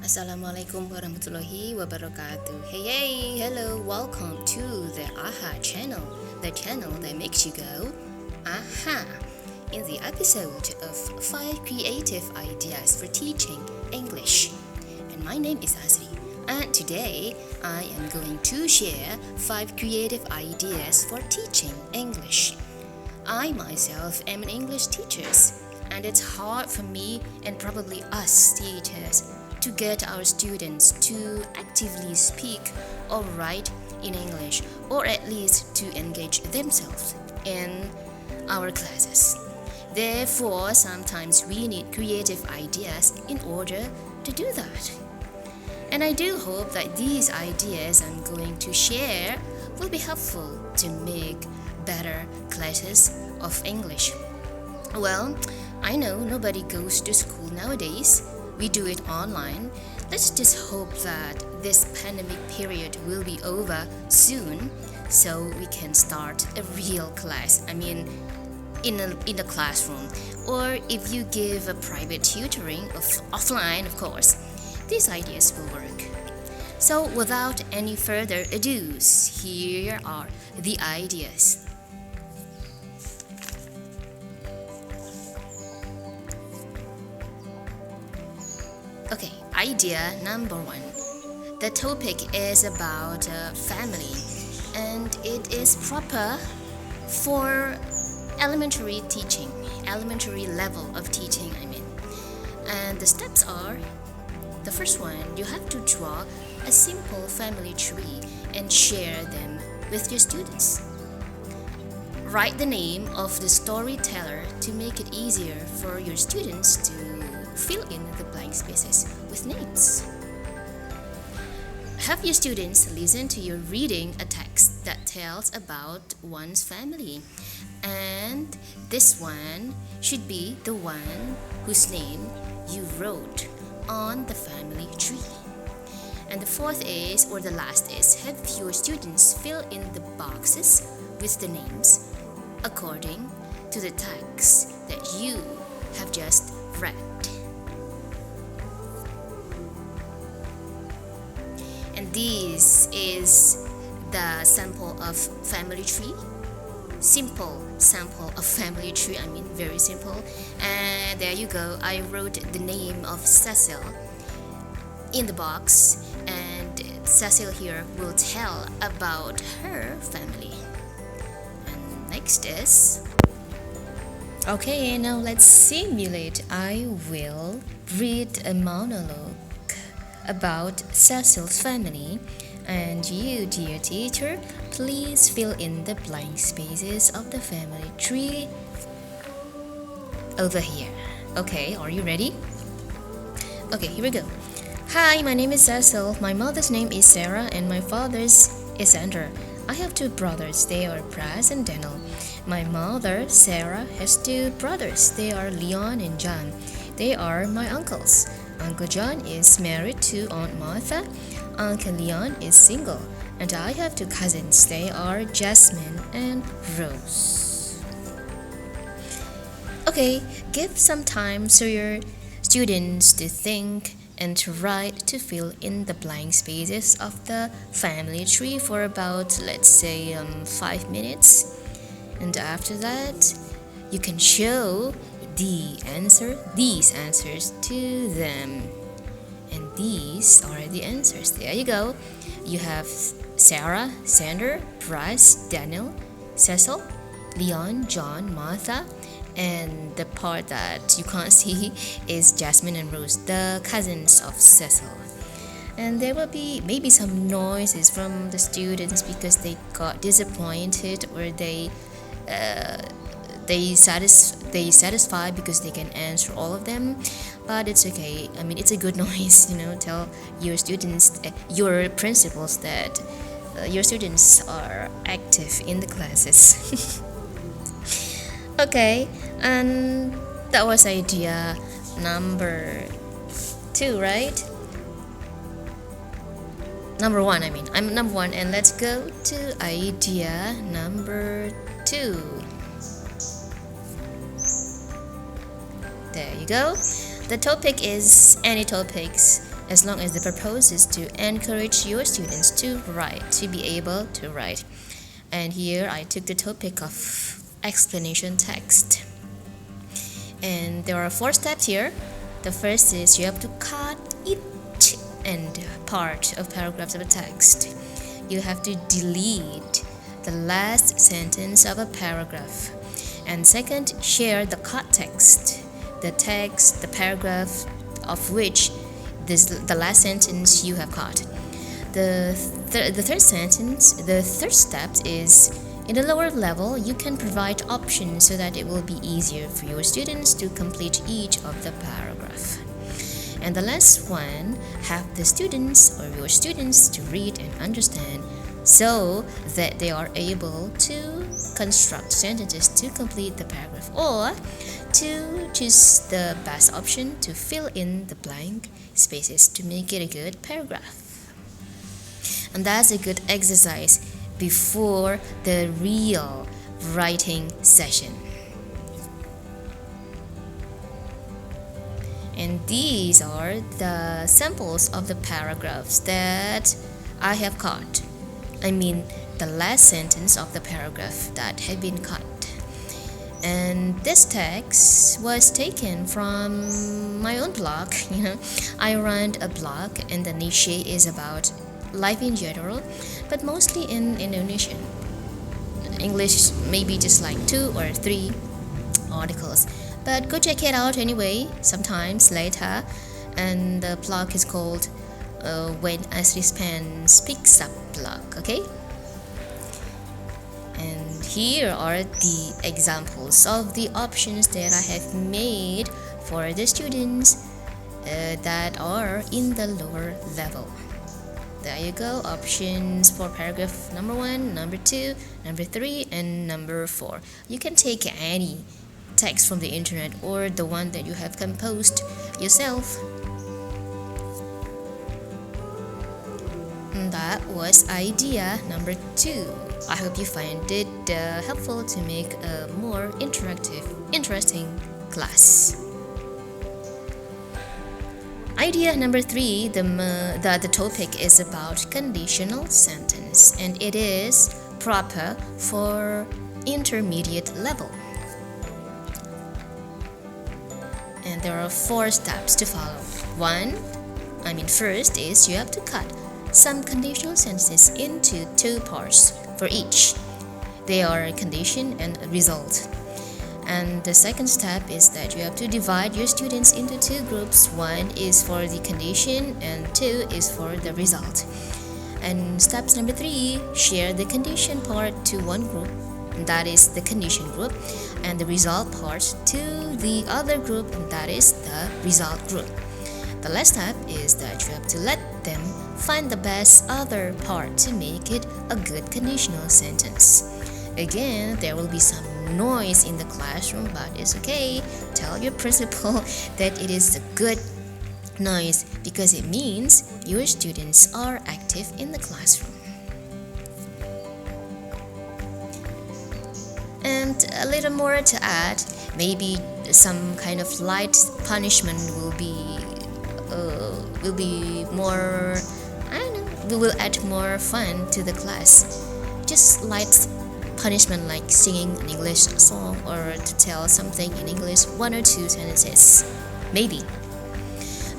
Assalamualaikum warahmatullahi wabarakatuh. Hey, hello, welcome to the AHA channel, the channel that makes you go, AHA. In the episode of 5 creative ideas for teaching English. And my name is Azri, and today I am going to share 5 creative ideas for teaching English. I myself am an English teacher, and it's hard for me and probably us teachers to get our students to actively speak or write in English, or at least to engage themselves in our classes. Therefore, sometimes we need creative ideas in order to do that. And I do hope that these ideas I'm going to share will be helpful to make better classes of English. Well, I know nobody goes to school nowadays. We do it online. Let's just hope that this pandemic period will be over soon so we can start a real class. In a classroom, or if you give a private tutoring offline, of course, these ideas will work. So without any further ado, here are the ideas. Okay, idea number 1. The topic is about family, and it is proper for elementary level of teaching. And the steps are: the first one, you have to draw a simple family tree and share them with your students. Write the name of the storyteller to make it easier for your students to fill in the blank spaces with names. Have your students listen to you reading a text that tells about one's family. And this one should be the one whose name you wrote on the family tree. And the fourth is, or the last is, have your students fill in the boxes with the names according to the text that you have just read. And this is the sample of family tree. Simple sample of family tree, very simple. And there you go, I wrote the name of Cecil in the box, and Cecil here will tell about her family. And next is, okay, now let's simulate. I will read a monologue about Cecil's family, and you, dear teacher, please fill in the blank spaces of the family tree over here. Okay, are you ready? Okay, here we go. Hi, my name is Cecil. My mother's name is Sarah and my father's is Andrew. I have 2 brothers. They are Bryce and Daniel. My mother, Sarah, has 2 brothers. They are Leon and John. They are my uncles. Uncle John is married to Aunt Martha. Uncle Leon is single. And I have 2 cousins. They are Jasmine and Rose. Okay, give some time to your students to think and to write, to fill in the blank spaces of the family tree for about, let's say, 5 minutes. And after that, you can show these answers to them. And these are the answers. There you go. You have Sarah, Sander, Bryce, Daniel, Cecil, Leon, John, Martha, and the part that you can't see is Jasmine and Rose, the cousins of Cecil. And there will be maybe some noises from the students because they got disappointed, or they satisfied because they can answer all of them. But it's okay. It's a good noise. Tell your students, your principals, that your students are active in the classes. Okay, and that was idea number 2, right? Number 1, I'm number 1, and let's go to idea number 2. There you go. The topic is any topics as long as the purpose is to encourage your students to write, to be able to write. And here I took the topic of explanation text. And there are 4 steps here. The first is you have to cut each and part of paragraphs of a text. You have to delete the last sentence of a paragraph. And second, share the cut text, the paragraph of which the last sentence you have cut. The third step is in the lower level, you can provide options so that it will be easier for your students to complete each of the paragraph. And the last one, have the students or your students to read and understand so that they are able to construct sentences to complete the paragraph, or to choose the best option to fill in the blank spaces to make it a good paragraph. And that's a good exercise before the real writing session. And these are the samples of the paragraphs that I have cut. I mean, the last sentence of the paragraph that had been cut. And this text was taken from my own blog. I run a blog, and the niche is about life in general, but mostly in Indonesian. English maybe just like 2 or 3 articles, but go check it out anyway sometimes later. And the blog is called When Asri Span Speaks Up blog. Okay, and here are the examples of the options that I have made for the students that are in the lower level. There you go, options for paragraph number 1, number 2, number 3, and number 4. You can take any text from the internet or the one that you have composed yourself. And that was idea number 2. I hope you find it helpful to make a more interactive, interesting class. Idea number 3, the topic is about conditional sentence, and it is proper for intermediate level. And there are 4 steps to follow. First is you have to cut some conditional sentences into 2 parts for each. They are condition and result. And the second step is that you have to divide your students into 2 groups. 1 is for the condition and 2 is for the result. And steps number 3, share the condition part to one group, that is the condition group, and the result part to the other group, and that is the result group. The last step is that you have to let them find the best other part to make it a good conditional sentence. Again, there will be some noise in the classroom, but it's okay. Tell your principal that it is a good noise because it means your students are active in the classroom. And a little more to add, maybe some kind of light punishment will be more, we will add more fun to the class. Just light punishment like singing an English song or to tell something in English, 1 or 2 sentences, maybe.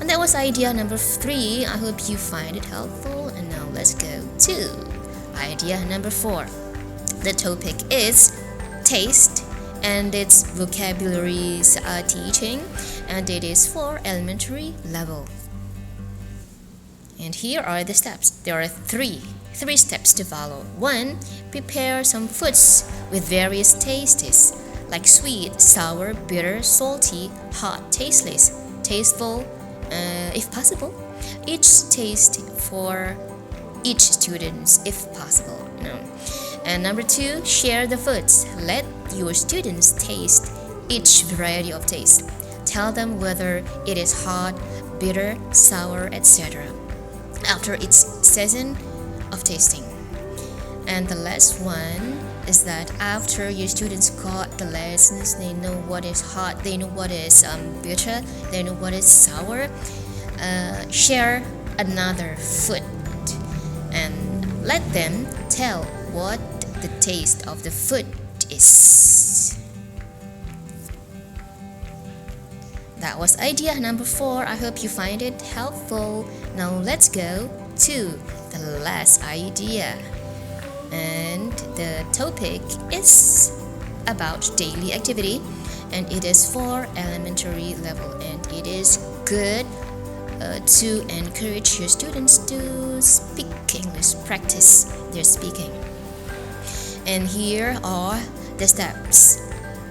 And that was idea number 3. I hope you find it helpful. And now let's go to idea number 4. The topic is taste, and it's vocabulary teaching, and it is for elementary level. And here are the steps. There are three steps to follow. 1, prepare some foods with various tastes, like sweet, sour, bitter, salty, hot, tasteless, tasteful, if possible. Each taste for each student, if possible. And number 2, share the foods. Let your students taste each variety of taste. Tell them whether it is hot, bitter, sour, etc. after its season of tasting. And the last one, is that after your students got the lessons, they know what is hot, they know what is bitter, they know what is sour. Share another food and let them tell what the taste of the food is. That was idea number 4. I hope you find it helpful. Now let's go to the last idea. And the topic is about daily activity, and it is for elementary level, and it is good to encourage your students to speak English, practice their speaking. And here are the steps.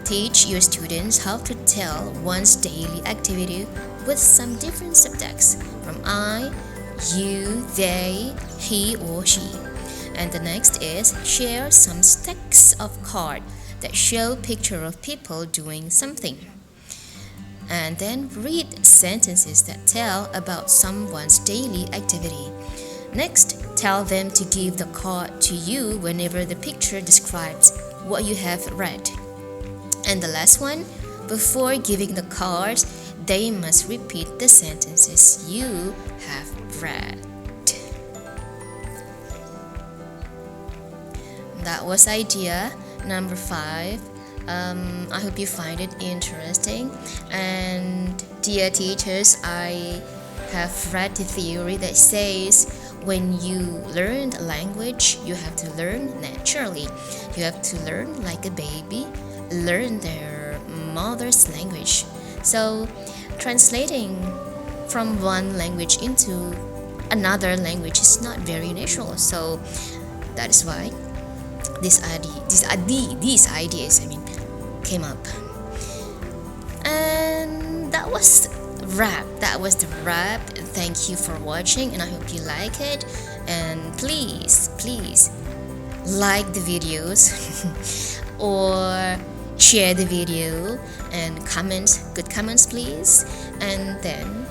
Teach your students how to tell one's daily activity with some different subjects from I, you, they, he or she. And the next is share some stacks of cards that show picture of people doing something. And then read sentences that tell about someone's daily activity. Next, tell them to give the card to you whenever the picture describes what you have read. And the last one, before giving the cards, they must repeat the sentences you have read. That was idea number 5. I hope you find it interesting. And dear teachers, I have read the theory that says when you learn a language, you have to learn naturally. You have to learn like a baby, learn their mother's language. So translating from one language into another language is not very natural. So that is why these ideas came up. And that was the wrap. Thank you for watching, and I hope you like it. And please like the videos or share the video and good comments please. And then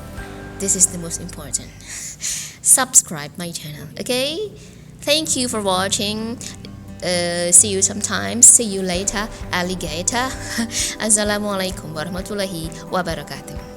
this is the most important, subscribe my channel. Okay, thank you for watching. See you sometimes. See you later, alligator. Assalamualaikum warahmatullahi wabarakatuh.